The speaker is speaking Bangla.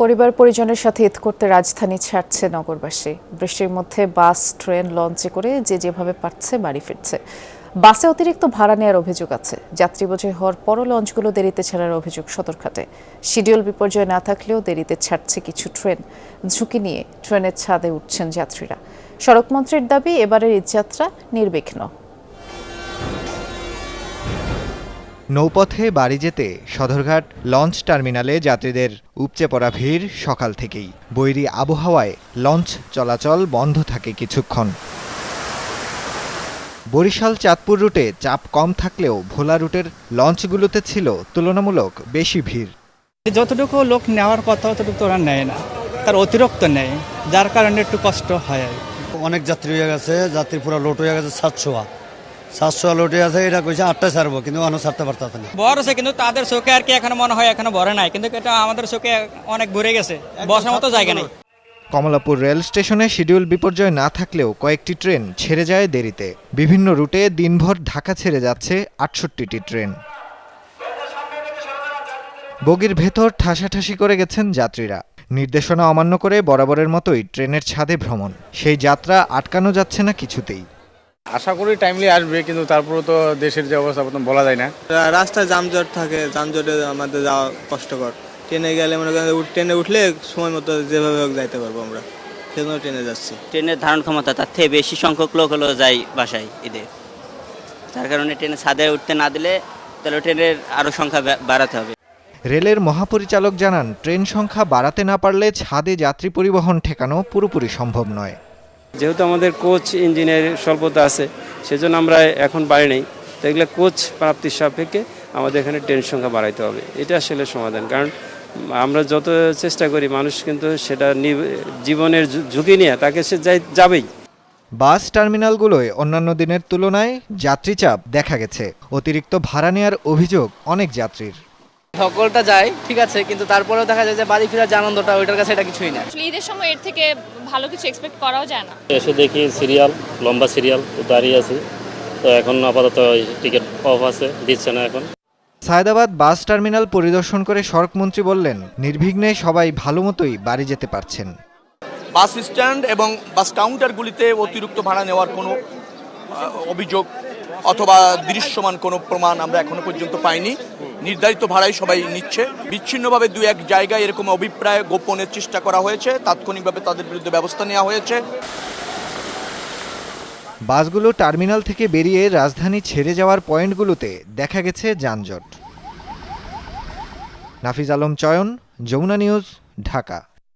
পরিবার পরিজনের সাথে ঈদ করতে রাজধানী ছাড়ছে নগরবাসী। বৃষ্টির মধ্যে বাস, ট্রেন, লঞ্চে করে যে যেভাবে পারছে বাড়ি ফিরছে। বাসে অতিরিক্ত ভাড়া নেওয়ার অভিযোগ আছে। যাত্রী বোঝাই হওয়ার পরও লঞ্চগুলো দেরিতে ছাড়ার অভিযোগ সদরঘাটে। শিডিউল বিপর্যয় না থাকলেও দেরিতে ছাড়ছে কিছু ট্রেন। ঝুঁকি নিয়ে ট্রেনের ছাদে উঠছেন যাত্রীরা। সড়কমন্ত্রীর দাবি, এবারের ঈদযাত্রা নির্বিঘ্ন। নৌপথে বাড়ি যেতে সদরঘাট লঞ্চ টার্মিনালে যাত্রীদের উপচে পড়া ভিড় সকাল থেকেই। বৈরী আবহাওয়ায় লঞ্চ চলাচল বন্ধ থাকে কিছুক্ষণ। বরিশাল চাঁদপুর রুটে চাপ কম থাকলেও ভোলা রুটের লঞ্চগুলোতে ছিল তুলনামূলক বেশি ভিড়। যতটুকু লোক নেওয়ার কথা ততটুকু ওরা নেয় না, তার অতিরিক্ত নেয়, যার কারণে একটু কষ্ট হয়। অনেক যাত্রী হয়ে গেছে, যাত্রী পুরো লোড হয়ে গেছে। 700 লোটে আছে, এটা কইছে 8টায় ছাড়বো, কিন্তু এখনো ছাড়তে পারতেছে না। বড় আছে কিন্তু তাদের চোখে আর কি এখনো মনে হয় এখনো ভরে নাই, কিন্তু এটা আমাদের চোখে অনেক ভরে গেছে, বসার মতো জায়গা নেই। কমলাপুর রেল স্টেশনে শিডিউল বিপর্যয় না থাকলেও কয়েকটি ট্রেন ছেড়ে যায় দেরিতে। বিভিন্ন রুটে দিনভর ঢাকা ছেড়ে যাচ্ছে 68টি ট্রেন। বগির ভেতর ঠাসাঠাসি করে গেছেন যাত্রীরা। নির্দেশনা অমান্য করে বরাবরের মতোই ট্রেনের ছাদে ভ্রমণ। সেই যাত্রা আটকানো যাচ্ছে না কিছুতেই। আশা করি টাইমলি আসবে, কিন্তু তারপরে তো দেশের যে অবস্থা বলা যায় না। রাস্তায় যানজট থাকে, যানজটে আমাদের যাওয়া কষ্টকর। ট্রেনে গেলে মনে করেন ট্রেনে উঠলে সময় মতো যেভাবে হোক যাইতে পারবো আমরা, সেজন্য ট্রেনে যাচ্ছি। ট্রেনের ধারণ ক্ষমতা তার থেকে বেশি সংখ্যক লোক হলো যায় বাসায় ঈদে, যার কারণে ট্রেনে ছাদে উঠতে না দিলে তাহলে ট্রেনের আরও সংখ্যা বাড়াতে হবে। রেলের মহাপরিচালক জানান, ট্রেন সংখ্যা বাড়াতে না পারলে ছাদে যাত্রী পরিবহন ঠেকানো পুরোপুরি সম্ভব নয়। যেহেতু আমাদের কোচ ইঞ্জিনের স্বল্পতা আছে, সেজন্য আমরা এখন বাড়ি নেই। তো এগুলো কোচ প্রাপ্তির সাপেক্ষে আমাদের এখানে ট্রেন সংখ্যা বাড়াইতে হবে, এটা আসলে সমাধান। কারণ আমরা যত চেষ্টা করি, মানুষ কিন্তু সেটা জীবনের ঝুঁকি নিয়ে তাকে সে যাবেই। বাস টার্মিনালগুলোয় অন্যান্য দিনের তুলনায় যাত্রী চাপ দেখা গেছে। অতিরিক্ত ভাড়া নেওয়ার অভিযোগ অনেক যাত্রীর। সকলটা যায় ঠিক আছে, কিন্তু তারপরেও দেখা যায় যে বাড়ি ফেরার যে আনন্দটা, ওইটার কাছে এটা কিছুই না। ঈদের সময় এর থেকে ভালো কিছু এক্সপেক্ট করাও যায় না। এসে দেখি সিরিয়াল, লম্বা সিরিয়াল দাঁড়িয়ে আছে। তো এখন আপাতত টিকিট অফ আছে, দিচ্ছে না এখন। সায়দাবাদ বাস টার্মিনাল পরিদর্শন করে সড়কমন্ত্রী বললেন, নির্বিঘ্নে সবাই ভালো মতোই বাড়ি যেতে পারছেন। বাস স্ট্যান্ড এবং বাস কাউন্টারগুলিতে অতিরিক্ত ভাড়া নেওয়ার কোনো অভিযোগ অথবা দৃশ্যমান কোনো প্রমাণ আমরা এখনো পর্যন্ত পাইনি। নির্ধারিত ভাড়াই সবাই নিচ্ছে। বিচ্ছিন্নভাবে 2-1 জায়গায় এরকম অভিপ্রায় গোপনের চেষ্টা করা হয়েছে, তাৎক্ষণিকভাবে তাদের বিরুদ্ধে ব্যবস্থা নেওয়া হয়েছে। বাসগুলো টার্মিনাল থেকে বেরিয়ে রাজধানী ছেড়ে যাওয়ার পয়েন্টগুলোতে দেখা গেছে যানজট। নাফিজ আলম চয়ন, যমুনা নিউজ, ঢাকা।